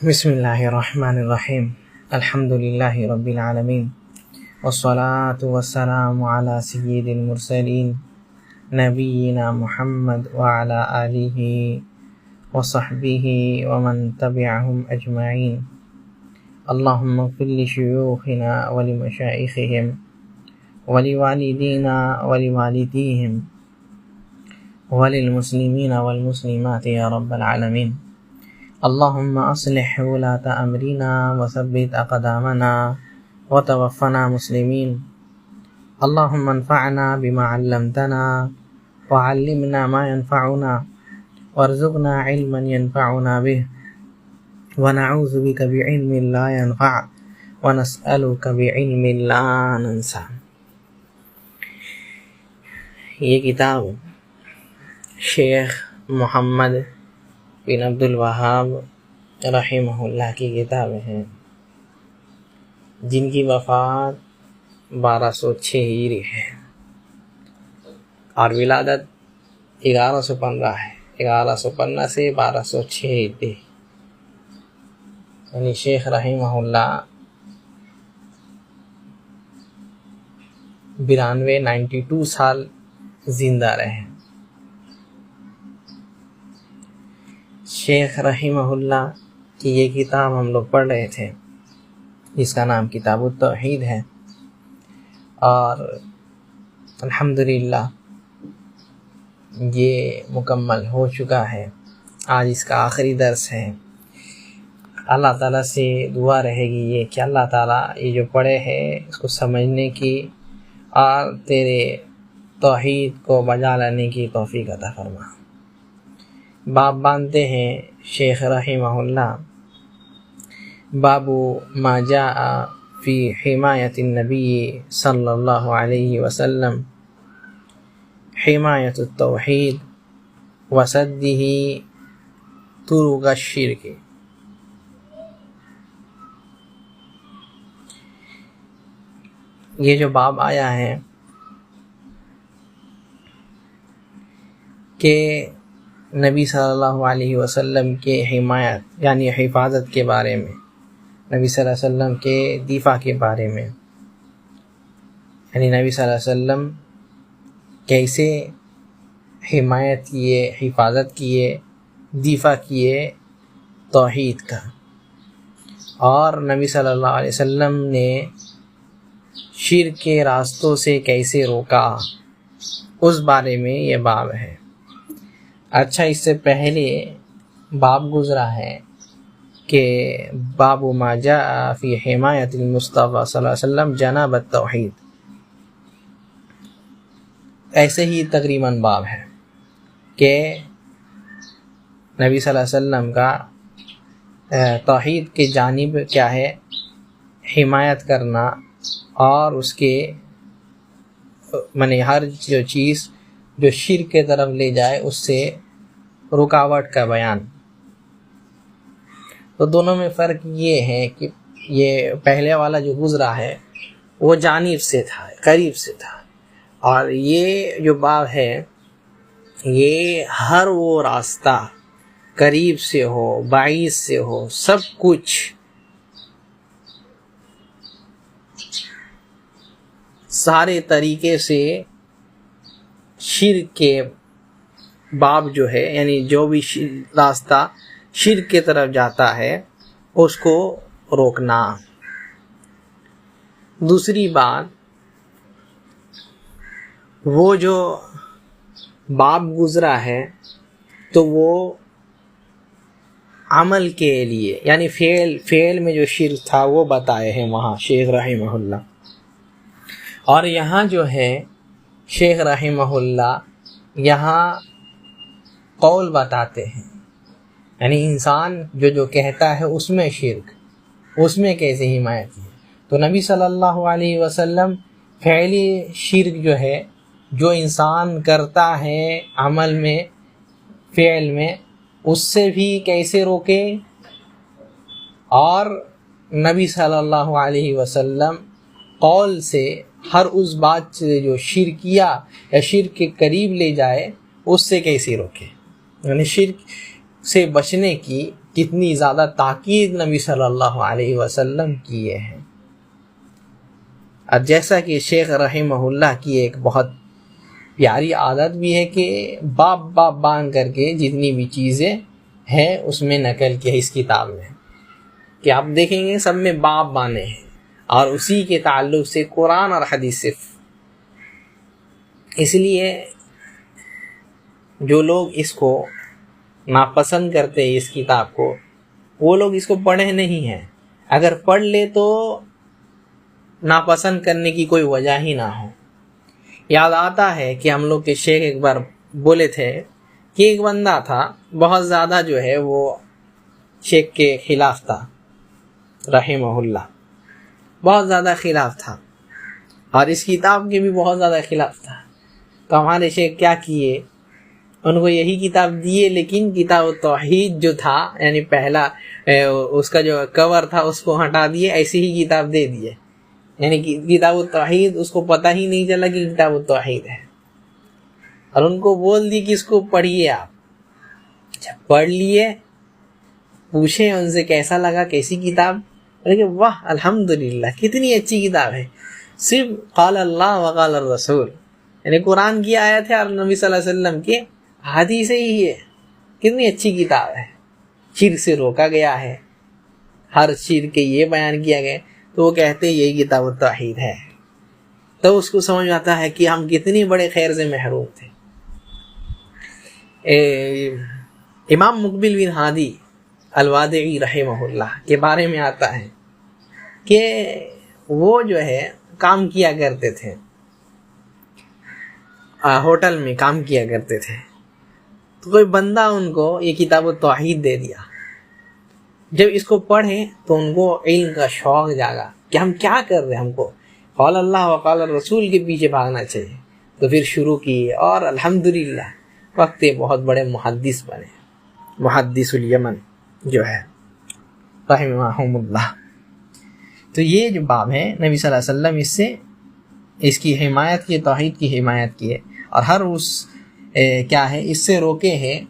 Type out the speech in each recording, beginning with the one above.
بسم اللہ الرحمن الرحیم الحمد للہ رب العالمین والصلاة والسلام علی سید المرسلین نبینا محمد وعلی آلہ وصحبہ ومن تبعہم اجمعین اللہم اغفر لشیوخنا ولمشائخہم ولوالدینا ولوالدیہم وللمسلمین والمسلمات یا رب العالمین اللہم اصلح ولاۃ امرنا وثبت اقدامنا وتوفنا مسلمین اللہم انفعنا بما علمتنا وعلمنا ما ينفعنا وارزقنا علما ينفعنا به ونعوذ بك بعلم لا ينفع ونسألك بعلم لا ننسى۔ یہ کتاب شیخ محمد بن عبد الوہاب رحمہ اللہ کی کتابیں ہیں، جن کی وفات 1206 ہجری ہے اور ولادت 1115 ہے۔ 1115 سے 1206 ہجری، یعنی شیخ رحمہ اللہ 92 سال زندہ رہے۔ شیخ رحمہ اللہ کی یہ کتاب ہم لوگ پڑھ رہے تھے، جس کا نام کتاب التوحید ہے، اور الحمدللہ یہ مکمل ہو چکا ہے۔ آج اس کا آخری درس ہے۔ اللہ تعالیٰ سے دعا رہے گی یہ کہ اللہ تعالیٰ یہ جو پڑھے ہیں اس کو سمجھنے کی اور تیرے توحید کو بجا لانے کی توفیق عطا فرما۔ باب باندھتے ہیں شیخ رحمہ اللہ، باب ما جاء فی حمایت النبی صلی اللہ علیہ وسلم، حمایت التوحید وسدہ طرق الشرک۔ یہ جو باب آیا ہے کہ نبی صلی اللہ علیہ وسلم کے حمایت یعنی حفاظت کے بارے میں، نبی صلی اللہ علیہ وسلم کے دفاع کے بارے میں، یعنی نبی صلی اللہ علیہ وسلم کیسے حمایت کیے، حفاظت کیے، دفاع کیے توحید کا، اور نبی صلی اللہ علیہ وسلم نے شرک کے راستوں سے کیسے روکا، اس بارے میں یہ باب ہے۔ اچھا، اس سے پہلے باب گزرا ہے کہ باب ما جاء فی حمایت المصطفیٰ صلی اللہ علیہ وسلم جناب التوحید، ایسے ہی تقریباً باب ہے کہ نبی صلی اللہ علیہ وسلم کا توحید کی جانب کیا ہے، حمایت کرنا، اور اس کے ہر جو چیز جو شرک کے طرف لے جائے اس سے رکاوٹ کا بیان۔ تو دونوں میں فرق یہ ہے کہ یہ پہلے والا جو گزرا ہے وہ جانب سے تھا، قریب سے تھا، اور یہ جو باب ہے یہ ہر وہ راستہ قریب سے ہو، بعید سے ہو، سب کچھ سارے طریقے سے شرک کے باب جو ہے، یعنی جو بھی راستہ شرک کی طرف جاتا ہے اس کو روکنا۔ دوسری بات، وہ جو باب گزرا ہے تو وہ عمل کے لیے، یعنی فعل میں جو شرک تھا وہ بتائے ہیں وہاں شیخ رحمہ اللہ، اور یہاں جو ہے شیخ رحمہ اللہ یہاں قول بتاتے ہیں، یعنی انسان جو کہتا ہے اس میں شرک، اس میں کیسے حمایت ہے۔ تو نبی صلی اللہ علیہ وسلم فعلی شرک جو ہے، جو انسان کرتا ہے عمل میں، فعل میں، اس سے بھی کیسے روکے، اور نبی صلی اللہ علیہ وسلم قول سے ہر اس بات سے جو شرکیہ یا شرک کے قریب لے جائے اس سے کیسے روکے، یعنی شرک سے بچنے کی کتنی زیادہ تاکید نبی صلی اللہ علیہ وسلم کیے ہیں. اور جیسا کہ شیخ رحمہ اللہ کی ایک بہت پیاری عادت بھی ہے کہ باب باب باندھ کر کے جتنی بھی چیزیں ہیں اس میں نقل کی ہے اس کتاب میں، کہ آپ دیکھیں گے سب میں باب باندھے ہیں اور اسی کے تعلق سے قرآن اور حدیث صرف. اس لیے جو لوگ اس کو ناپسند کرتے ہیں اس کتاب کو، وہ لوگ اس کو پڑھے نہیں ہیں. اگر پڑھ لے تو ناپسند کرنے کی کوئی وجہ ہی نہ ہو. یاد آتا ہے کہ ہم لوگ کے شیخ ایک بار بولے تھے کہ ایک بندہ تھا بہت زیادہ جو ہے وہ شیخ کے خلاف تھا رحمہ اللہ، بہت زیادہ خلاف تھا اور اس کتاب کے بھی بہت زیادہ خلاف تھا. تو ہمارے شیخ کیا کیے، ان کو یہی کتاب دیے، لیکن کتاب التوحید جو تھا یعنی پہلا اس کا جو کور تھا اس کو ہٹا دیے، ایسی ہی کتاب دے دیے. یعنی کتاب التوحید اس کو پتہ ہی نہیں چلا کہ کتاب التوحید ہے، اور ان کو بول دی کہ اس کو پڑھیے آپ. اچھا پڑھ لیے، پوچھیں ان سے کیسا لگا، کیسی کتاب، کہ واہ الحمدللہ کتنی اچھی کتاب ہے، صرف قال اللہ وقال الرسول، یعنی قرآن کی آیت ہے اور نبی صلی اللہ علیہ وسلم کے حدیث ہی ہے. کتنی اچھی کتاب ہے، شرک سے روکا گیا ہے، ہر شرک کے یہ بیان کیا گیا. تو وہ کہتے ہیں یہی کتاب التوحید ہے. تو اس کو سمجھ آتا ہے کہ ہم کتنی بڑے خیر سے محروم تھے. امام مقبل بن ہادی الوادعی رحمہ اللہ کے بارے میں آتا ہے کہ وہ جو ہے کام کیا کرتے تھے، ہوٹل میں کام کیا کرتے تھے. تو کوئی بندہ ان کو یہ کتاب التوحید دے دیا. جب اس کو پڑھے تو ان کو علم کا شوق جاگا کہ ہم کیا کر رہے ہیں، ہم کو قال اللہ وقال الرسول کے پیچھے بھاگنا چاہیے. تو پھر شروع کیے اور الحمدللہ وقت بہت بڑے محدث بنے، محدث الیمن جو ہے رحمہم اللہ. تو یہ جو باب ہے نبی صلی اللہ علیہ وسلم اس سے اس کی حمایت کی، توحید کی حمایت کی ہے، اور ہر اس کیا ہے اس سے روکے ہیں،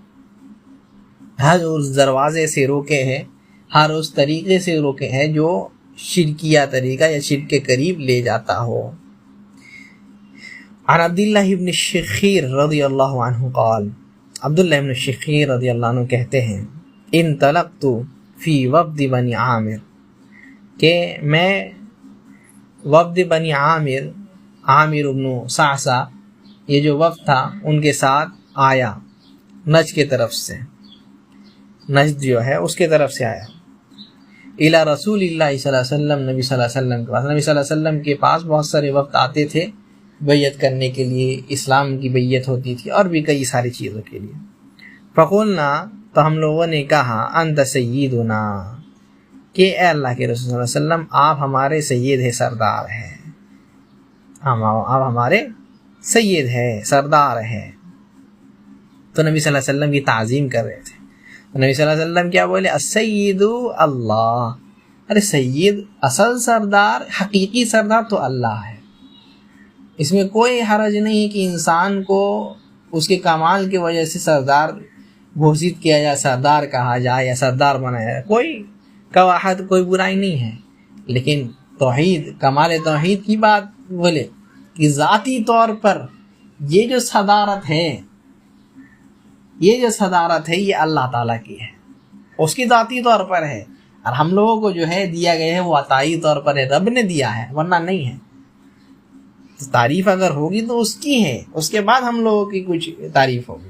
ہر اس دروازے سے روکے ہیں، ہر اس طریقے سے روکے ہیں جو شرکیہ طریقہ یا شرک کے قریب لے جاتا ہو. عن عبداللہ ابن الشخیر رضی اللہ عنہ قال، عبداللہ ابن الشخیر رضی اللہ عنہ کہتے ہیں انطلقت فی وفد بنی عامر، کہ میں وفد بنی عامر، عامر ابن صعصع یہ جو وفد تھا ان کے ساتھ آیا، نجد کی طرف سے، نجد جو ہے اس کے طرف سے آیا. الی رسول اللہ صلی اللہ علیہ وسلم، نبی صلی اللہ علیہ وسلم کے پاس. نبی صلی اللہ علیہ وسلم کے پاس بہت سارے وفد آتے تھے بیعت کرنے کے لیے، اسلام کی بیعت ہوتی تھی اور بھی کئی ساری چیزوں کے لیے. فقلنا، تو ہم لوگوں نے کہا انت سیدنا، کہ اے اللہ کے رسول صلی اللہ علیہ وسلم آپ ہمارے سید ہیں، سردار ہیں، آپ ہمارے سید ہے، سردار ہے. تو نبی صلی اللہ علیہ وسلم کی تعظیم کر رہے تھے. نبی صلی اللہ علیہ وسلم کیا بولے، السید اللہ، ارے سید اصل سردار، حقیقی سردار تو اللہ ہے. اس میں کوئی حرج نہیں کہ انسان کو اس کے کمال کی وجہ سے سردار گھوشت کیا جائے، سردار کہا جائے یا سردار بنایا جائے، کوئی قواحت، کوئی برائی نہیں ہے. لیکن توحید، کمال توحید کی بات بولے کہ ذاتی طور پر یہ جو صدارت ہے، یہ اللہ تعالیٰ کی ہے، اس کی ذاتی طور پر ہے، اور ہم لوگوں کو جو ہے دیا گیا ہے وہ عطائی طور پر ہے، رب نے دیا ہے ورنہ نہیں ہے. تعریف اگر ہوگی تو اس کی ہے، اس کے بعد ہم لوگوں کی کچھ تعریف ہوگی.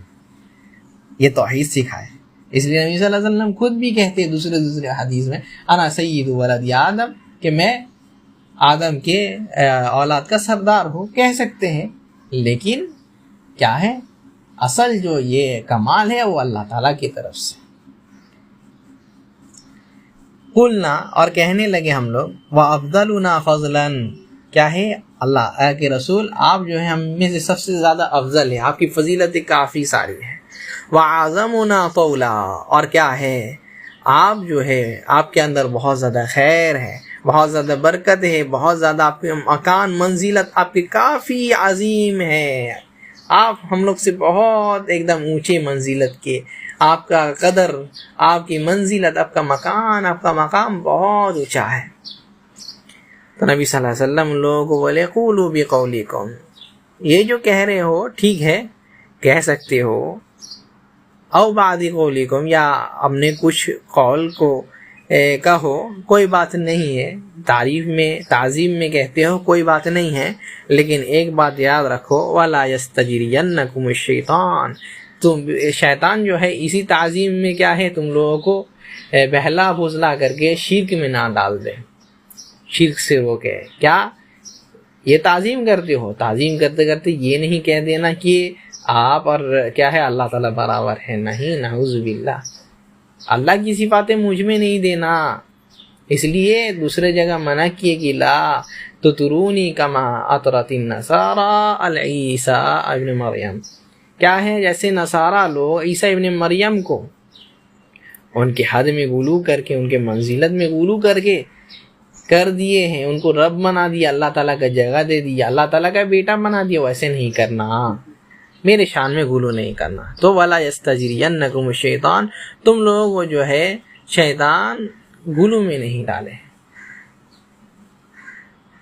یہ توحید سکھائے. اس لیے نبی صلی اللہ علیہ وسلم خود بھی کہتے ہیں دوسرے حدیث میں، انا سید ولد آدم، کہ میں آدم کے اولاد کا سردار ہوں، کہہ سکتے ہیں. لیکن کیا ہے اصل جو یہ کمال ہے وہ اللہ تعالیٰ کی طرف سے. قلنا، اور کہنے لگے ہم لوگ، وَأَفْضَلُنَا فَضْلًا، کیا ہے اللہ کے رسول آپ جو ہے ہم میں سے سب سے زیادہ افضل ہے، آپ کی فضیلت کافی ساری ہے. وَأَعْظَمُنَا طَوْلًا، اور کیا ہے آپ جو ہے آپ کے اندر بہت زیادہ خیر ہے، بہت زیادہ برکت ہے، بہت زیادہ آپ کے مکان منزلت آپ کی کافی عظیم ہے، آپ ہم لوگ سے بہت ایک دم اونچے منزلت کے، آپ کا قدر، آپ کی منزلت، آپ کا مقام بہت اونچا ہے۔ تو نبی صلی اللہ علیہ وسلم لوگوں کو بولے قولوا بقولکم، یہ جو کہہ رہے ہو ٹھیک ہے، کہہ سکتے ہو، او بعد قولکم، یا اپنے کچھ قول کو کہو، کوئی بات نہیں ہے، تعریف میں تعظیم میں کہتے ہو کوئی بات نہیں ہے، لیکن ایک بات یاد رکھو، وَلَا يَسْتَجْرِيَنَّكُمُ الشَّيْطَانُ، تم شیطان جو ہے اسی تعظیم میں کیا ہے تم لوگوں کو بہلا پھسلا کر کے شرک میں نہ ڈال دے، شرک سے روکے۔ کیا یہ تعظیم کرتے ہو، تعظیم کرتے کرتے یہ نہیں کہہ دینا کہ آپ اور کیا ہے اللہ تعالیٰ برابر ہے، نہیں، نعوذ باللہ، اللہ کی صفاتیں مجھ میں نہیں دینا۔ اس لیے دوسرے جگہ منع کیے کہ لا تطرونی کما اطرت النصارى عیسیٰ ابن مریم، کیا ہے جیسے نصارہ لوگ عیسیٰ ابن مریم کو ان کے حد میں غلو کر کے، ان کے منزلت میں غلو کر کے کر دیے ہیں، ان کو رب بنا دیا، اللہ تعالیٰ کا جگہ دے دیا، اللہ تعالیٰ کا بیٹا بنا دیا، ویسے نہیں کرنا، میرے شان میں غلو نہیں کرنا۔ تو وَلَا يَسْتَجْرِيَنَّكُمُ الشَّيْطَانُ، تم لوگوں کو جو ہے شیطان غلو میں نہیں ڈالے۔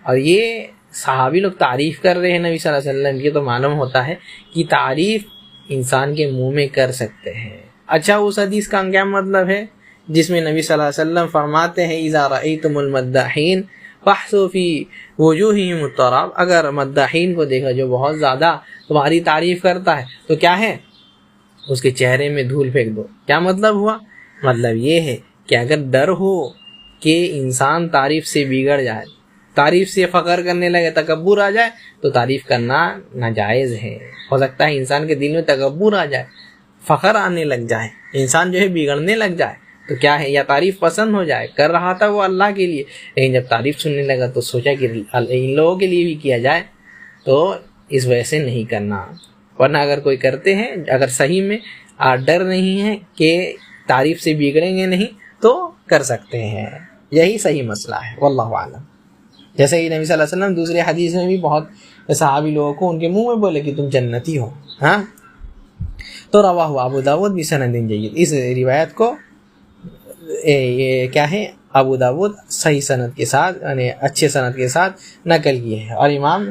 اور یہ صحابی لوگ تعریف کر رہے ہیں نبی صلی اللہ علیہ وسلم کی، تو معلوم ہوتا ہے کہ تعریف انسان کے منہ میں کر سکتے ہیں۔ اچھا، اس حدیث کا کیا مطلب ہے جس میں نبی صلی اللہ علیہ وسلم فرماتے ہیں اذا رأیتم المداحین فاحثوا فی وجوہہم التراب، اگر مداحین کو دیکھا جو بہت زیادہ تمہاری تعریف کرتا ہے تو کیا ہے اس کے چہرے میں دھول پھینک دو۔ کیا مطلب ہوا؟ مطلب یہ ہے کہ اگر ڈر ہو کہ انسان تعریف سے بگڑ جائے، تعریف سے فخر کرنے لگے، تکبر آ جائے، تو تعریف کرنا ناجائز ہے۔ ہو سکتا ہے انسان کے دل میں تکبر آ جائے، فخر آنے لگ جائے، انسان جو ہے بگڑنے لگ جائے، تو کیا ہے، یا تعریف پسند ہو جائے، کر رہا تھا وہ اللہ کے لیے، لیکن جب تعریف سننے لگا تو سوچا کہ ان لوگوں کے لیے بھی کیا جائے، تو اس وجہ سے نہیں کرنا۔ ورنہ اگر کوئی کرتے ہیں، اگر صحیح میں ڈر نہیں ہے کہ تعریف سے بگڑیں گے نہیں، تو کر سکتے ہیں، یہی صحیح مسئلہ ہے، واللہ اعلم۔ جیسے کہ نبی صلی اللہ علیہ وسلم دوسرے حدیث میں بھی بہت صحابی لوگوں کو ان کے منہ میں بولے کہ تم جنتی ہو، ہاں۔ تو رواہ ابو داود بسند جید، اس روایت کو یہ کیا ہے ابو داود صحیح سند کے ساتھ، یعنی اچھے سند کے ساتھ نقل کیے ہیں، اور امام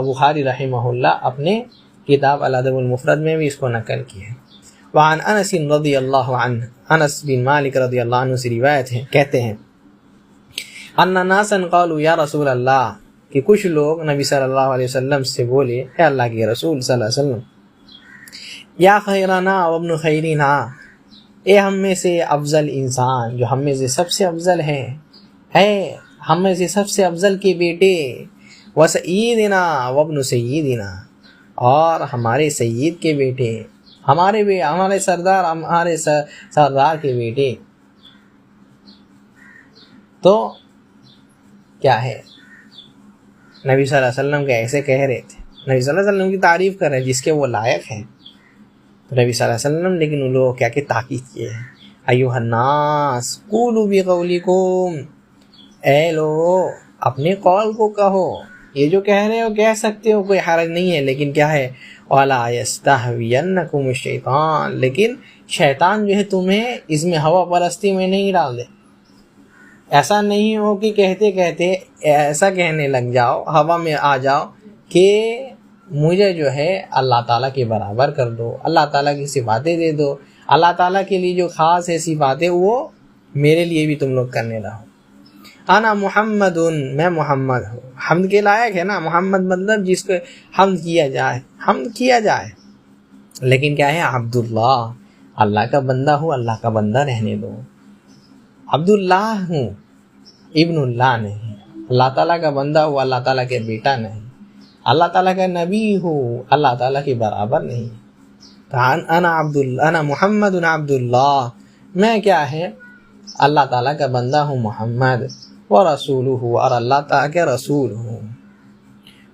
بخاری رحمہ اللہ اپنے کتاب الادب المفرد میں بھی اس کو نقل کیے ہیں۔ وعن انس رضی اللہ عنہ، انس بن مالک رضی اللہ عنہ سے روایت ہے، کہتے ہیں ان ناسا قالوا یا رسول اللہ، کہ کچھ لوگ نبی صلی اللہ علیہ وسلم سے بولے، اے اللہ کے رسول صلی اللہ علیہ وسلم، یا خیرنا وابن خیرنا، اے ہم میں سے افضل انسان، جو ہم میں سے سب سے افضل ہے ہم میں سے سب سے افضل کے بیٹے، وسیدنا وابن سیدنا، اور ہمارے سید کے بیٹے، ہمارے سردار کے بیٹے۔ تو کیا ہے، نبی صلی اللہ علیہ وسلم کے ایسے کہہ رہے تھے، نبی صلی اللہ علیہ وسلم کی تعریف کر رہے ہیں جس کے وہ لائق ہیں، تو نبی صلی اللہ علیہ وسلم لیکن ان لوگوں کیا کہ تاکید کیے ہیں، ایھا الناس قولوا بقولکم، اے لوگو اپنے قول کو کہو، یہ جو کہہ رہے ہو کہہ سکتے ہو، کوئی حرج نہیں ہے، لیکن کیا ہے، وَلَا يَسْتَهْوِيَنَّكُمُ الشَّيْطَانُ، لیکن شیطان جو ہے تمہیں اس میں ہوا پرستی میں نہیں ڈال دے۔ ایسا نہیں ہو کہ کہتے کہتے ایسا کہنے لگ جاؤ، ہوا میں آ جاؤ کہ مجھے جو ہے اللہ تعالیٰ کے برابر کر دو، اللہ تعالیٰ کی صفاتیں دے دو، اللہ تعالیٰ کے لیے جو خاص ہے صفاتیں وہ میرے لیے بھی تم لوگ کرنے رہو۔ انا محمد، میں محمد ہوں، حمد کے لائق ہے نا، محمد مطلب جس کو حمد کیا جائے، لیکن کیا ہے، عبداللہ، اللہ کا بندہ ہوں، اللہ کا بندہ رہنے دو، عبداللہ ہوں، ابن اللہ نہیں، اللہ تعالیٰ کا بندہ ہوں، اللہ تعالیٰ کے بیٹا نہیں، اللہ تعالیٰ کا نبی ہوں، اللہ تعالیٰ کے برابر نہیں۔ انا محمد عبداللہ، میں کیا ہے، اللہ تعالیٰ کا بندہ ہوں محمد، ورسولہ، اور اللہ تعالیٰ کے رسول ہوں۔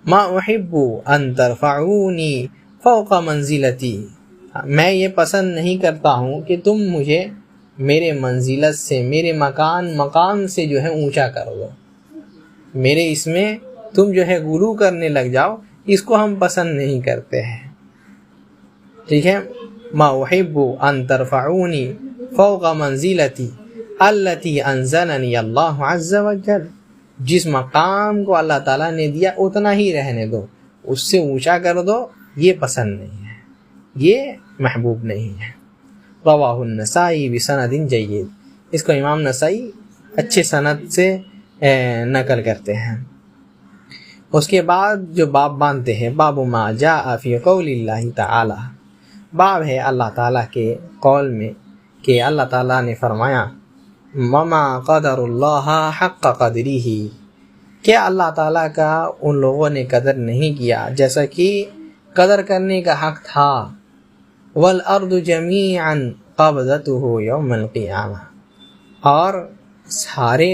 ما احب ان ترفعونی فوق منزلتی، میں یہ پسند نہیں کرتا ہوں کہ تم مجھے میرے منزلت سے، میرے مقام سے جو ہے اونچا کر دو، میرے اس میں تم جو ہے غلو کرنے لگ جاؤ، اس کو ہم پسند نہیں کرتے ہیں، ٹھیک ہے۔ ما احب ان ترفعونی فوق منزلتی التي انزلنی اللہ عز وجل، جس مقام کو اللہ تعالیٰ نے دیا اتنا ہی رہنے دو، اس سے اونچا کر دو، یہ پسند نہیں ہے، یہ محبوب نہیں ہے۔ رواہ النسائی بسند جید، اس کو امام نسائی اچھے سند سے نقل کرتے ہیں۔ اس کے بعد جو باب باندھتے ہیں، باب ما جاء فی قول اللہ تعالی، باب ہے اللہ تعالیٰ کے قول میں کہ اللہ تعالیٰ نے فرمایا وما قدر اللہ حق قدرہ، کہ اللہ تعالیٰ کا ان لوگوں نے قدر نہیں کیا جیسا کہ قدر کرنے کا حق تھا۔ والارض جمیعا قبضتہ یوم القیامہ، اور سارے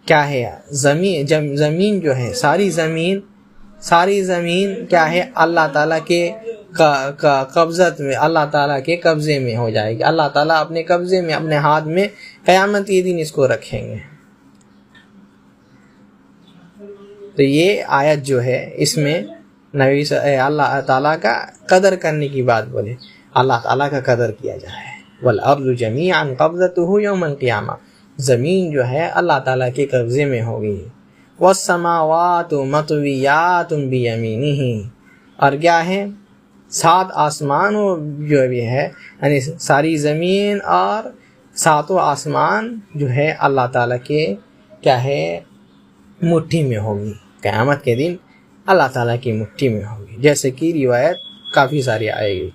کیا ہے زمین جو ہے، ساری زمین کیا ہے اللہ تعالیٰ کے قبضت میں، اللہ تعالیٰ کے قبضے میں ہو جائے گی، اللہ تعالیٰ اپنے قبضے میں، اپنے ہاتھ میں قیامت کے دن اس کو رکھیں گے۔ تو یہ آیت جو ہے اس میں نبی اللہ تعالیٰ کا قدر کرنے کی بات بولے، اللہ تعالیٰ کا قدر کیا جائے۔ والارض جمیعا قبضتہ یوم القیامہ، زمین جو ہے اللہ تعالیٰ کے قبضے میں ہوگی۔ والسماوات مطویات بیمینہ، اور کیا ہے 7 آسمان جو بھی ہے، یعنی ساری زمین اور 7 آسمان جو ہے اللہ تعالیٰ کے کیا ہے مٹھی میں ہوگی، قیامت کے دن اللہ تعالیٰ کی مٹھی میں ہوگی، جیسے کہ روایت کافی ساری آئے گی۔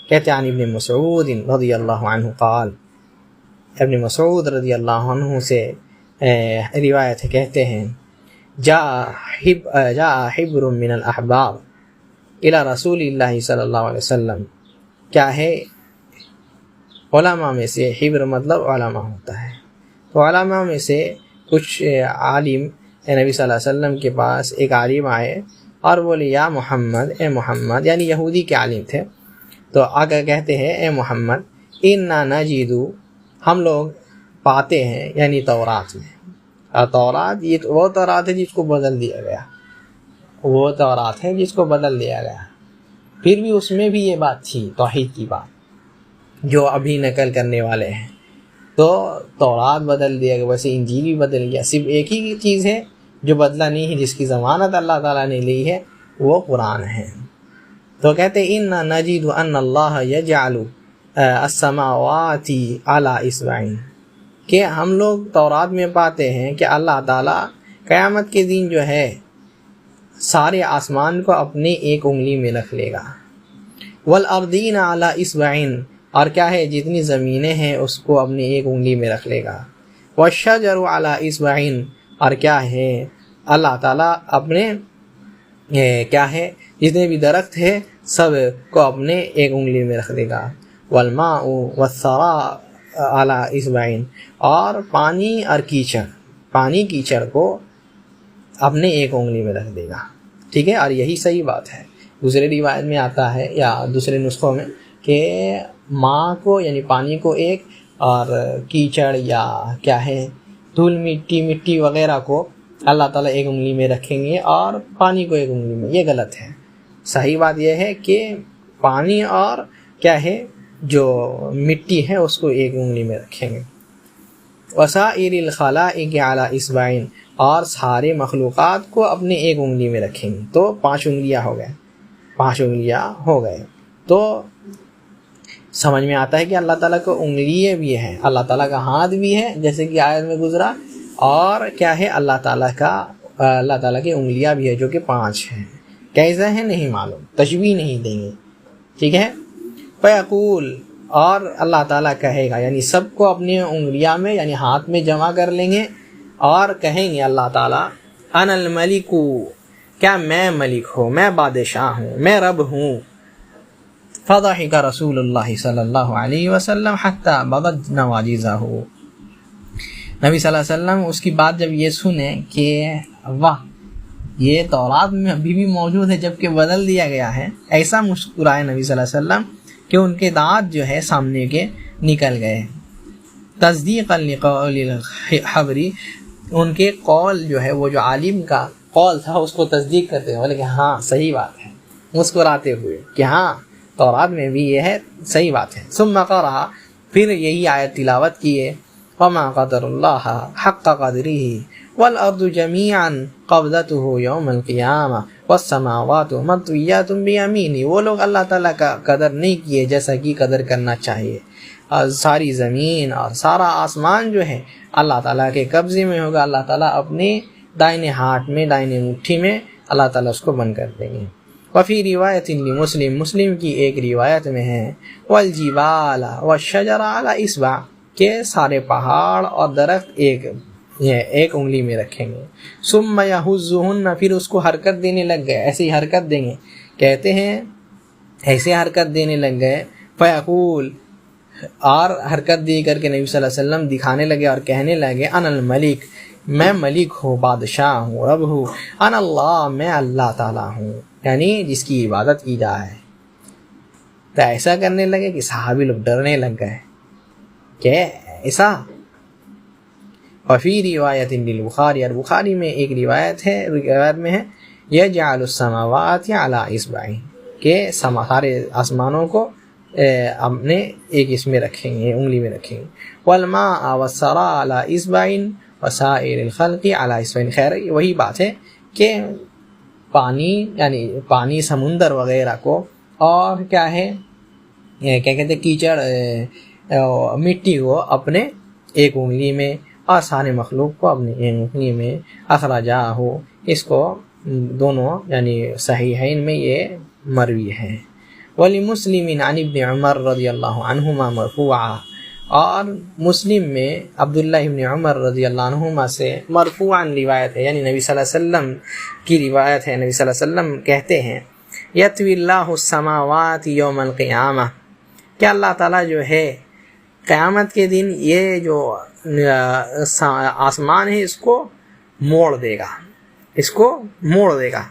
کہتے ہیں ابن مسعود رضی اللہ عنہ قال، ابن مسعود رضی اللہ عنہ سے روایت ہے، کہتے ہیں جاء حبر من الاحبار الى رسول اللہ صلی اللہ علیہ وسلم، کیا ہے علماء میں سے، حبر مطلب علماء ہوتا ہے، تو علماء میں سے کچھ عالم نبی صلی اللہ علیہ وسلم کے پاس ایک عالم آئے اور بولے یا محمد، اے محمد، یعنی یہودی کے عالم تھے، تو آگے کہتے ہیں اے محمد انا نجد، ہم لوگ پاتے ہیں، یعنی تورات میں، اور تورات یہ وہ تورات ہے جس کو بدل دیا گیا، وہ تورات ہے جس کو بدل دیا گیا، پھر بھی اس میں بھی یہ بات تھی توحید کی بات جو ابھی نقل کرنے والے ہیں، تو تورات بدل دیا گیا، ویسے انجیل بھی بدل گیا، صرف ایک ہی چیز ہے جو بدلا نہیں ہے، جس کی ضمانت اللہ تعالیٰ نے لی ہے، وہ قرآن ہے۔ تو کہتے ہیں اِنَّا نَجِدُ أَنَّ اللَّهَ يَجْعَلُ السَّمَاوَاتِ عَلَى إِصْبَعَيْنِ، کہ ہم لوگ تورات میں پاتے ہیں کہ اللہ تعالیٰ قیامت کے دن جو ہے سارے آسمان کو اپنے ایک انگلی میں رکھ لے گا۔ وَالْأَرْضِينَ عَلَى إِصْبَعٍ، اور کیا ہے جتنی زمینیں ہیں اس کو اپنے ایک انگلی میں رکھ لے گا۔ وَالشَّجَرُ عَلَى إِصْبَعٍ، اور کیا ہے اللہ تعالیٰ اپنے کیا ہے جتنے بھی درخت ہے سب کو اپنے ایک انگلی میں رکھ دے گا۔ والماء والثرى علی اصبعین، اور پانی اور کیچڑ کو اپنے ایک انگلی میں رکھ دے گا، ٹھیک ہے۔ اور یہی صحیح بات ہے، دوسرے روایت میں آتا ہے یا دوسرے نسخوں میں کہ ماں کو یعنی پانی کو ایک، اور کیچڑ یا کیا ہے دھول مٹی وغیرہ کو اللہ تعالیٰ ایک انگلی میں رکھیں گے اور پانی کو ایک انگلی میں، یہ غلط ہے۔ صحیح بات یہ ہے کہ پانی اور کیا ہے جو مٹی ہے اس کو ایک انگلی میں رکھیں گے۔ وسائر الخلائق علی اصبعین، اور سارے مخلوقات کو اپنے ایک انگلی میں رکھیں گے، تو 5 انگلیاں ہو گئے۔ تو سمجھ میں آتا ہے کہ اللہ تعالیٰ کو انگلیاں بھی ہیں، اللہ تعالیٰ کا ہاتھ بھی ہے جیسے کہ آیت میں گزرا، اور کیا ہے اللہ تعالیٰ کی انگلیاں بھی ہے جو کہ 5 ہیں، کیسا ہے نہیں معلوم، تشبیہ نہیں دیں گے، ٹھیک ہے۔ فیقول، اور اللہ تعالیٰ کہے گا، یعنی سب کو اپنی انگلیاں میں یعنی ہاتھ میں جمع کر لیں گے اور کہیں گے اللہ تعالیٰ انا الملک، کیا میں ملک ہوں، میں بادشاہ ہوں، میں رب ہوں۔ فضحک رسول اللہ صلی اللہ علیہ وسلم حتی بدت نواجذہ، نبی صلی اللہ علیہ وسلم اس کی بات جب یہ سنے کہ واہ یہ تورات میں ابھی بھی موجود ہے جبکہ بدل دیا گیا ہے، ایسا مسکرائے نبی صلی اللہ علیہ وسلم کہ ان کے دانت جو ہے سامنے کے نکل گئے۔ تصدیقا لقول الحبری، ان کے قول جو ہے وہ جو عالم کا قول تھا اس کو تصدیق کرتے ہوئے، بولے کہ ہاں صحیح بات ہے، مسکراتے ہوئے کہ ہاں تورات میں بھی یہ ہے، صحیح بات ہے۔ ثم قرأ، پھر یہی آیت تلاوت کیے، وما قدر اللہ حق قدرہ والارض جميعا قبضته یوم القیامہ والسماوات مطویات بیمینہ، وہ لوگ اللہ تعالیٰ کا قدر نہیں کیے جیسا کہ قدر کرنا چاہیے، اور ساری زمین اور سارا آسمان جو ہے اللہ تعالیٰ کے قبضے میں ہوگا، اللہ تعالیٰ اپنے دائنے ہاتھ میں، دائنے مٹھی میں اللہ تعالیٰ اس کو بند کر دیں گے۔ وفی روایت لمسلم، مسلم کی ایک روایت میں ہے، والجبال والشجر علی اصبع، کہ سارے پہاڑ اور درخت ایک انگلی میں رکھیں گے۔ ثم یہزہن، پھر اس کو حرکت دینے لگ گئے، ایسے ہی حرکت دیں گے، کہتے ہیں ایسے حرکت دینے لگ گئے، فیقول، اور حرکت دی کر کے نبی صلی اللہ علیہ وسلم دکھانے لگے اور کہنے لگے، انا الملک، میں ملک ہوں، بادشاہ ہوں، رب ہوں، انا اللہ، میں اللہ تعالیٰ ہوں، یعنی جس کی عبادت کی جائے۔ تو ایسا کرنے لگے کہ صحابی لوگ ڈرنے لگ گئے کہ ایسا۔ وفی روایت للبخاری، اور بخاری میں ایک روایت ہے، روایت میں ہے، یجعل السماوات علی اصبع، کہ سارے آسمانوں کو اپنے ایک اس میں رکھیں گے، انگلی میں رکھیں گے، والماء والثرى علی اصبع وسائر الخلق علی اصبع۔ خیر وہی بات ہے کہ پانی، یعنی پانی، سمندر وغیرہ کو، اور کیا ہے، کیا کہتے ہیں، کیچڑ، مٹی کو اپنے ایک انگلی میں، اور سارے مخلوق کو اپنی ایک انگلی میں، اخرجہ ہو، اس کو دونوں یعنی صحیحین میں یہ مروی ہے۔ ولمسلم عن ابن عمر رضی اللہ عنہما مرفوعا، اور مسلم میں عبداللہ ابن عمر رضی اللہ عنہما سے مرفوعا روایت ہے، یعنی نبی صلی اللہ علیہ وسلم کی روایت ہے، نبی صلی اللہ علیہ وسلم کہتے ہیں، یطوی اللہ السماوات یوم القیامہ، کہ اللہ تعالیٰ جو ہے قیامت کے دن یہ جو آسمان ہے اس کو موڑ دے گا، اس کو موڑ دے گا،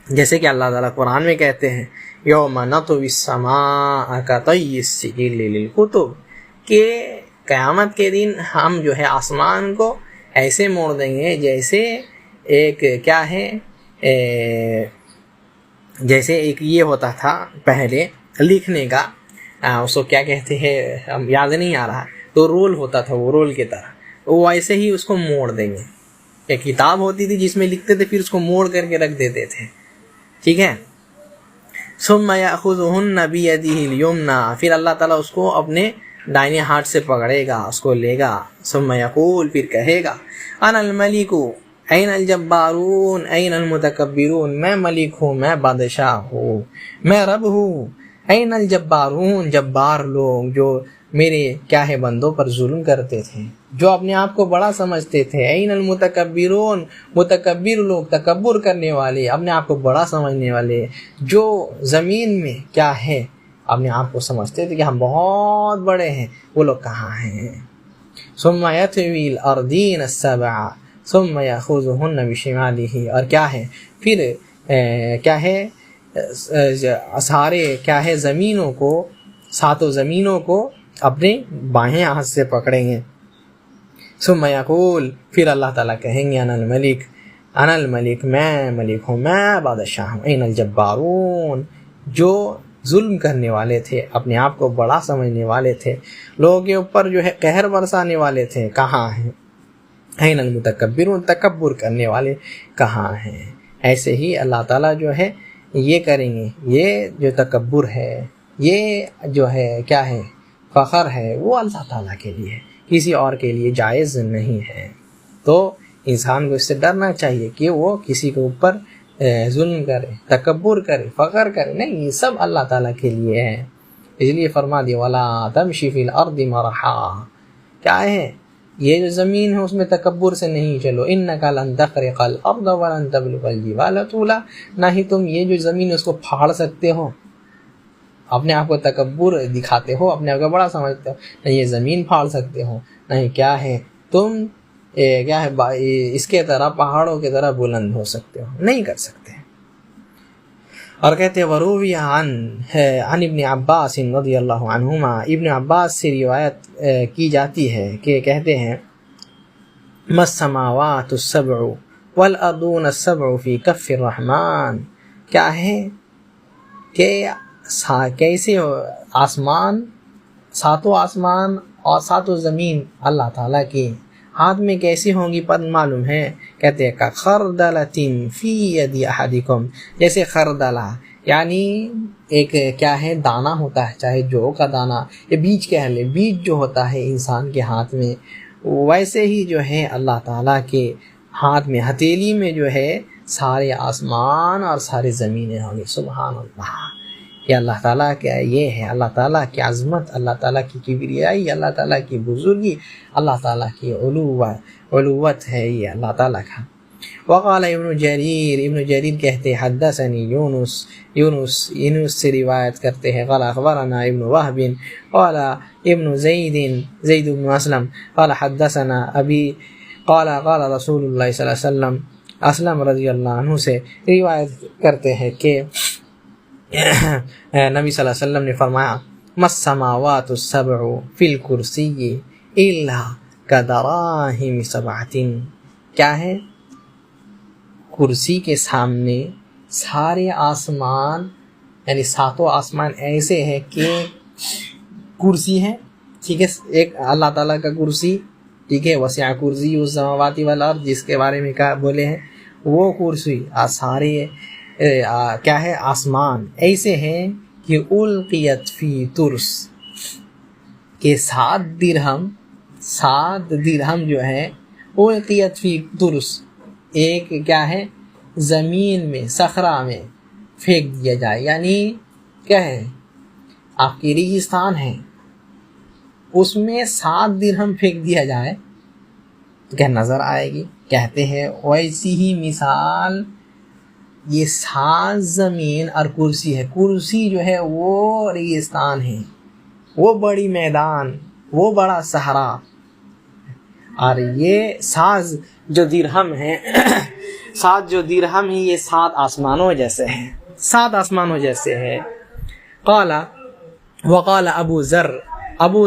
جیسے کہ اللہ تعالیٰ قرآن میں کہتے ہیں، یوم نطوی السماء کطی السجل للکتب، کہ قیامت کے دن ہم جو ہے آسمان کو ایسے موڑ دیں گے جیسے ایک کیا ہے، جیسے ایک یہ ہوتا تھا پہلے لکھنے کا، اس کو کیا کہتے ہیں ہم یاد نہیں آ رہا، تو رول ہوتا تھا، وہ رول کی طرح، وہ ایسے ہی اس کو موڑ دیں گے۔ ایک کتاب ہوتی تھی جس میں لکھتے تھے، پھر اس کو موڑ کر کے رکھ دیتے تھے، ٹھیک ہے۔ ثم یأخذہن بیدہ الیمنی، پھر اللہ تعالیٰ اس کو اپنے دائنے ہاتھ سے پکڑے گا، اس کو لے گا۔ ثم یقول، پھر کہے گا، انا الملک این الجبارون این المتکبرون، میں ملک ہوں، میں بادشاہ ہوں، میں رب ہوں۔ این الجبارون، جبار لوگ جو میرے کیا ہے بندوں پر ظلم کرتے تھے، جو اپنے آپ کو بڑا سمجھتے تھے۔ این المتکبرون، متکبر لوگ، تکبر کرنے والے، اپنے آپ کو بڑا سمجھنے والے، جو زمین میں کیا ہے اپنے آپ کو سمجھتے تھے کہ ہم بہت بڑے ہیں، وہ لوگ کہاں ہیں۔ ثم یطوی الارضین السبع ثم یأخذہن بشمالہ، اور کیا ہے پھر کیا ہے سارے کیا ہے زمینوں کو، ساتوں زمینوں کو اپنے بائیں ہاتھ سے پکڑیں گے۔ ثم یقول، پھر اللہ تعالیٰ کہیں گے، انا الملک، انا الملک، میں ملک ہوں، میں بادشاہ ہوں۔ این الجبارون، جو ظلم کرنے والے تھے، اپنے آپ کو بڑا سمجھنے والے تھے، لوگوں کے اوپر جو ہے قہر برسانے والے تھے، کہاں ہیں۔ این المتکبرون، تکبر کرنے والے کہاں ہیں۔ ایسے ہی اللہ تعالیٰ جو ہے یہ کریں گے، یہ جو تکبر ہے، یہ جو ہے کیا ہے فخر ہے، وہ اللہ تعالیٰ کے لیے، کسی اور کے لیے جائز نہیں ہے۔ تو انسان کو اس سے ڈرنا چاہیے کہ وہ کسی کے اوپر ظلم کرے، تکبر کرے، فخر کرے، نہیں، یہ سب اللہ تعالیٰ کے لیے ہے۔ اس لیے فرما دی وَلَا تَمْشِ فِي الْأَرْضِ مَرَحًا، کیا ہے یہ جو زمین ہے اس میں تکبر سے نہیں چلو، إِنَّكَ لَن تَخْرِقَ الْأَرْضَ وَلَن تَبْلُغَ الْجِبَالَ طُولًا، نہ ہی تم یہ جو زمین ہے اس کو پھاڑ سکتے ہو، اپنے آپ کو تکبر دکھاتے ہو، اپنے آپ کو بڑا سمجھتے ہو، نہ یہ زمین پھاڑ سکتے ہو، نہ ہی کیا ہے تم کیا ہے اس کے طرح پہاڑوں کی طرح بلند ہو سکتے ہو، نہیں کر سکتے۔ اور کہتے ہیں وروی عن ابن عباس رضی اللہ عنہما، ابن عباس سے روایت کی جاتی ہے کہ کہتے ہیں ما السماوات السبع والارضون السبع فی کف الرحمن، کیا ہے کہ کیسے آسمان، ساتوں آسمان اور ساتوں زمین اللہ تعالیٰ کے ہاتھ میں کیسی ہوں گی پتہ معلوم ہے؟ کہتے ہیں خردلۃ فی ید احدکم، جیسے خردلہ یعنی ایک کیا ہے دانہ ہوتا ہے، چاہے جو کا دانہ یا بیج کہہ لے، بیج جو ہوتا ہے انسان کے ہاتھ میں، ویسے ہی جو ہے اللہ تعالیٰ کے ہاتھ میں، ہتھیلی میں جو ہے سارے آسمان اور سارے زمینیں ہوں گی۔ سبحان اللہ، یہ اللہ تعالیٰ کا یہ ہے، اللہ تعالیٰ کی عظمت، اللہ تعالیٰ کی کبریائی، اللہ تعالیٰ کی بزرگی، اللہ تعالیٰ کی علوت ہے یہ اللہ تعالیٰ کا۔ وقال ابن جریر کہتے ہیں حدثنی یونس سے روایت کرتے ہیں، قال اخبرنا ابن وهب قال ابن زید بن اسلم قال حدثنا ابی قال رسول اللہ صلی اللہ علیہ وسلم، اسلم رضی اللہ عنہ سے روایت کرتے ہیں کہ نبی صلی اللہ علیہ وسلم نے فرمایا ما السماوات السبع فی الکرسی الا کدراہم سبعۃ، کیا ہے؟ کرسی کے سامنے سارے آسمان، یعنی ساتوں آسمان ایسے ہیں کہ کرسی ہے، ٹھیک ہے، ایک اللہ تعالیٰ کا کرسی، ٹھیک ہے، وسع کرسی السماوات والارض جس کے بارے میں کہا بولے ہیں، وہ کرسی سارے کیا ہے آسمان ایسے ہیں کہ القیت فی ترس، کہ 7 درہم جو ہے القیت فی ترس، ایک کیا ہے زمین میں صحرا میں پھینک دیا جائے، یعنی کیا ہے آپ کی ریگستان ہے اس میں 7 درہم پھینک دیا جائے تو کیا نظر آئے گی؟ کہتے ہیں ویسی ہی مثال یہ 7 زمین اور کرسی ہے، کرسی جو ہے وہ ریگستان ہے، وہ بڑی میدان، وہ بڑا صحرا، اور یہ 7 جو درہم ہیں 7 جو درہم ہیں یہ 7 آسمانوں جیسے ہیں، 7 آسمانوں جیسے ہیں۔ وقال ابو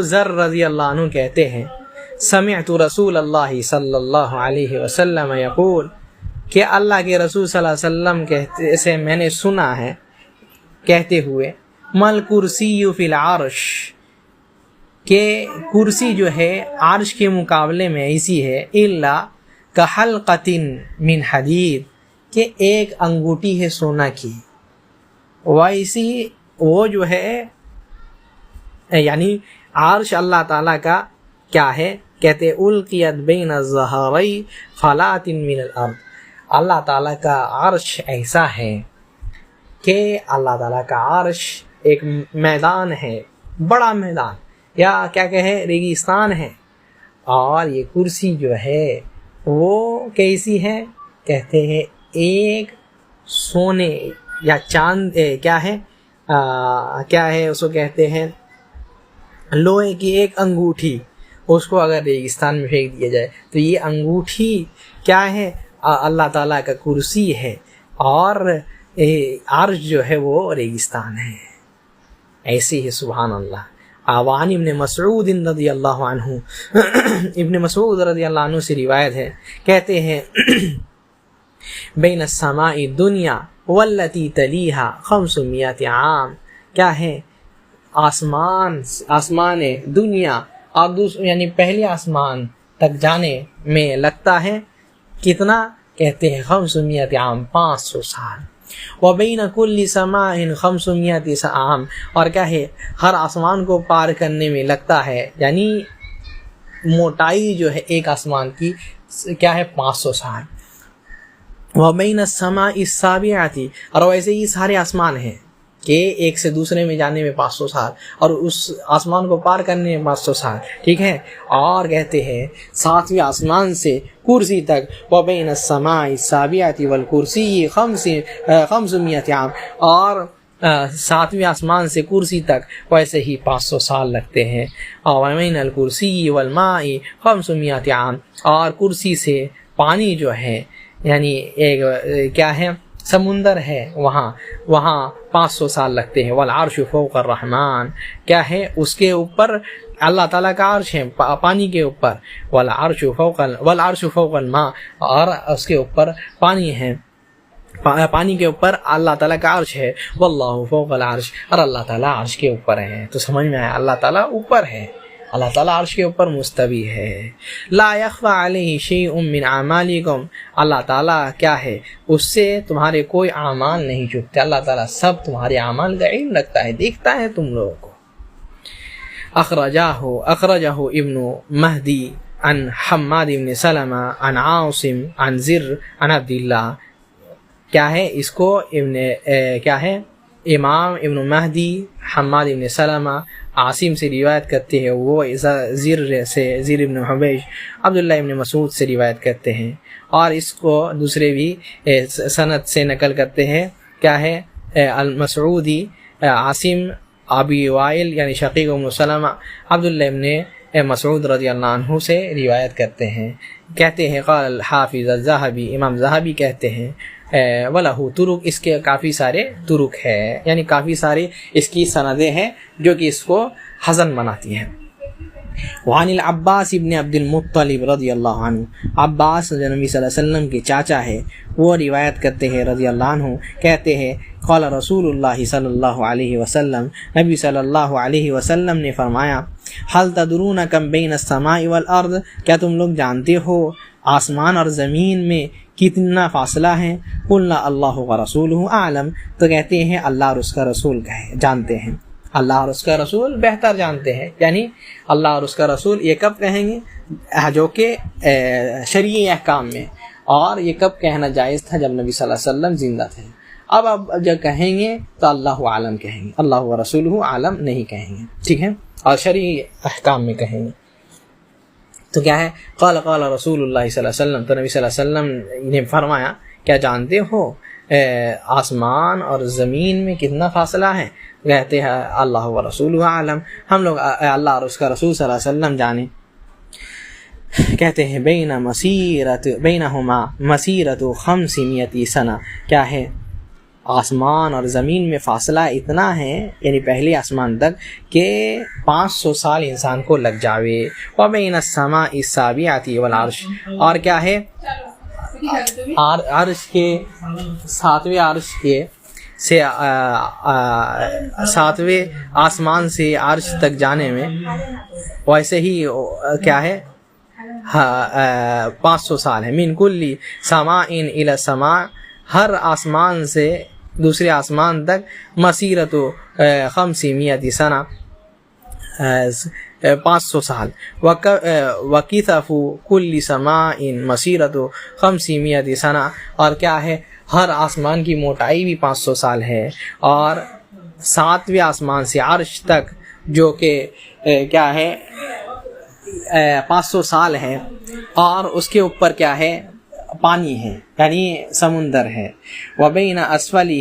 ذر رضی اللہ عنہ کہتے ہیں سمعت رسول اللہ صلی اللہ علیہ وسلم یقول، کہ اللہ کے رسول صلی اللہ علیہ وسلم کہتے سے میں نے سنا ہے کہتے ہوئے مل کرسی فی العرش، کہ کرسی جو ہے عرش کے مقابلے میں ایسی ہے، الا کحلقۃ من حدید، کہ ایک انگوٹھی ہے سونا کی، ویسی وہ جو ہے یعنی عرش اللہ تعالیٰ کا کیا ہے؟ کہتے القیت بین الظہری فلات من الارض، اللہ تعالیٰ کا عرش ایسا ہے کہ اللہ تعالیٰ کا عرش ایک میدان ہے، بڑا میدان، یا کیا کہے ریگستان ہے، اور یہ کرسی جو ہے وہ کیسی ہے؟ کہتے ہیں ایک سونے یا چاند کیا ہے اس کو کہتے ہیں لوہے کی ایک انگوٹھی، اس کو اگر ریگستان میں پھینک دیا جائے تو یہ انگوٹھی کیا ہے؟ اللہ تعالیٰ کا کرسی ہے، اور عرش جو ہے وہ ریگستان ہے، ایسی ہے سبحان اللہ۔ وعن ابن مسعود رضی اللہ عنہ، ابن مسعود رضی اللہ عنہ سے روایت ہے، کہتے ہیں بین السماء الدنیا والتی تلیہا 500 عام، کیا ہے آسمان دنیا اور یعنی پہلے آسمان تک جانے میں لگتا ہے کتنا؟ کہتے ہیں 500 عام، 500 سال۔ وبین کل سماء 500 عام، اور کیا ہے ہر آسمان کو پار کرنے میں لگتا ہے، یعنی موٹائی جو ہے ایک آسمان کی کیا ہے 500 سال۔ وبین السماء السابعۃ، اور ویسے ہی سارے آسمان ہیں کہ ایک سے دوسرے میں جانے میں 500 سال، اور اس آسمان کو پار کرنے میں 500 سال، ٹھیک ہے۔ اور کہتے ہیں 7ویں آسمان سے کرسی تک، وبین السماء السابعۃ والکرسی 500 عام، اور 7ویں آسمان سے کرسی تک ویسے ہی 500 سال لگتے ہیں۔ اور وبین الکرسی والماء 500 عام، اور کرسی سے پانی جو ہے یعنی ایک کیا ہے سمندر ہے، وہاں 500 سال لگتے ہیں۔ والعرش فوق الرحمن، کیا ہے اس کے اوپر اللہ تعالیٰ کا عرش ہے پانی کے اوپر، والعرش فوق الماء، اور اس کے اوپر پانی ہے۔ پانی کے اوپر اللہ تعالیٰ کا عرش ہے، واللہ فوق العرش، اور اللہ تعالیٰ عرش کے اوپر ہے. تو سمجھ میں آیا، اللہ تعالیٰ اوپر ہے، اللہ تعالیٰ عرش کے اوپر مستوی ہے. لا یخفی علیہ شیء من اعمالکم، اللہ تعالیٰ کیا ہے، اس سے تمہارے کوئی اعمال نہیں چھپتے. اللہ تعالیٰ سب تمہارے اعمال کا علم رکھتا ہے، دیکھتا ہے تم لوگوں کو. اخرجہ ابن مہدی عن حماد بن سلمہ عن عاصم عن زر عن عبداللہ. کیا ہے اس کو کیا ہے امام ابن مہدی حماد بن سلمہ عاصم سے روایت کرتے ہیں، وہ زر ابن حبیش عبداللہ ابن مسعود سے روایت کرتے ہیں، اور اس کو دوسرے بھی سند سے نقل کرتے ہیں. کیا ہے المسعودی عاصم ابی وائل یعنی شقیق ابن سلمہ عبداللہ ابن مسعود رضی اللہ عنہ سے روایت کرتے ہیں. کہتے ہیں قال الحافظ الذہبی، امام ذہبی کہتے ہیں وَلَهُ طرق، اس کے کافی سارے طرق ہے، یعنی کافی سارے اس کی سندیں ہیں جو کہ اس کو حسن بناتی ہیں. وعن العباس ابن عبد المطلب رضی اللہ عنہ، عباس جو نبی صلی اللہ علیہ وسلم کے چاچا ہے، وہ روایت کرتے ہیں رضی اللہ عنہ، کہتے ہیں قال رسول اللہ صلی اللہ علیہ وسلم، نبی صلی اللہ علیہ وسلم نے فرمایا هل تدرون کم بین السماء والارض، کیا تم لوگ جانتے ہو آسمان اور زمین میں کتنا فاصلہ ہے؟ قلنا اللہ ورسولہ اعلم، تو کہتے ہیں اللہ اور اس کا رسول جانتے ہیں، اللہ اور اس کا رسول بہتر جانتے ہیں. یعنی اللہ اور اس کا رسول یہ کب کہیں گے، جو کہ شرعی احکام میں، اور یہ کب کہنا جائز تھا جب نبی صلی اللہ علیہ وسلم زندہ تھے. اب جب کہیں گے تو اللہ عالم کہیں گے، اللہ ورسولہ عالم نہیں کہیں گے، ٹھیک ہے، اور شرعی احکام میں کہیں گے. تو کیا ہے قال رسول اللہ صلی اللہ علیہ وسلم، تو نبی صلی اللہ علیہ وسلم نے فرمایا کیا جانتے ہو آسمان اور زمین میں کتنا فاصلہ ہے؟ کہتے ہیں اللہ و رسول عالم، ہم لوگ اللہ اور اس کا رسول صلی اللہ علیہ وسلم جانے. کہتے ہیں بینہما مسیرت 500 سنہ، کیا ہے آسمان اور زمین میں فاصلہ اتنا ہے، یعنی پہلے آسمان تک کہ 500 سال انسان کو لگ جاوے. وبین السماء السابعۃ والعرش، اور کیا ہے عرش کے ساتویں عرش کے سے ساتویں آسمان سے عرش تک جانے میں ویسے ہی کیا ہے 500 سال ہے. من کل سماء الی سماء، ہر آسمان سے دوسرے آسمان تک مسیرت 500 سنہ 500 سال. وکثف کل سماء مسیرت 500 سنہ، اور کیا ہے ہر آسمان کی موٹائی بھی 500 سال ہے، اور 7ویں آسمان سے عرش تک جو کہ کیا ہے 500 سال ہے، اور اس کے اوپر کیا ہے پانی ہے، یعنی سمندر ہے. وبین اسفلہ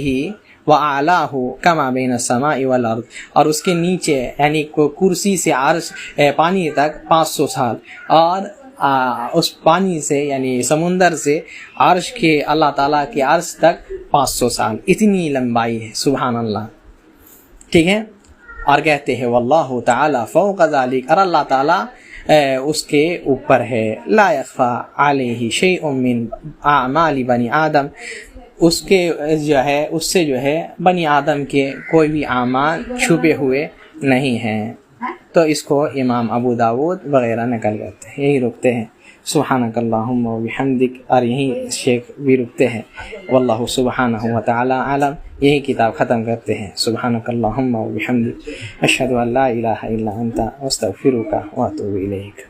وَأَعْلَاهُ كَمَا بَيْنَ السَّمَاءِ وَالْأَرْضِ، اور اس کے نیچے یعنی کرسی سے عرش پانی تک 500 سال، اور اس پانی سے یعنی سمندر سے عرش کے اللہ تعالیٰ کے عرش تک 500 سال، اتنی لمبائی ہے، سبحان اللہ. ٹھیک ہے، اور کہتے ہیں واللہ تعالیٰ فوق ذلک، اور اللہ تعالیٰ اس کے اوپر ہے. لا یخفی علیہ شیء من اعمال بنی آدم، اس کے جو ہے اس سے جو ہے بنی آدم کے کوئی بھی اعمال چھپے ہوئے نہیں ہیں. تو اس کو امام ابو داود وغیرہ نقل کرتے ہیں. یہی رکتے ہیں سبحانک اللہم و بحمدک، اور یہی شیخ بھی رکتے ہیں واللہ سبحانہ و تعالی اعلم. یہی کتاب ختم کرتے ہیں سبحانک اللہم و بحمدک، اشہد ان لا الہ الا انت استغفرک و اتوب الیک.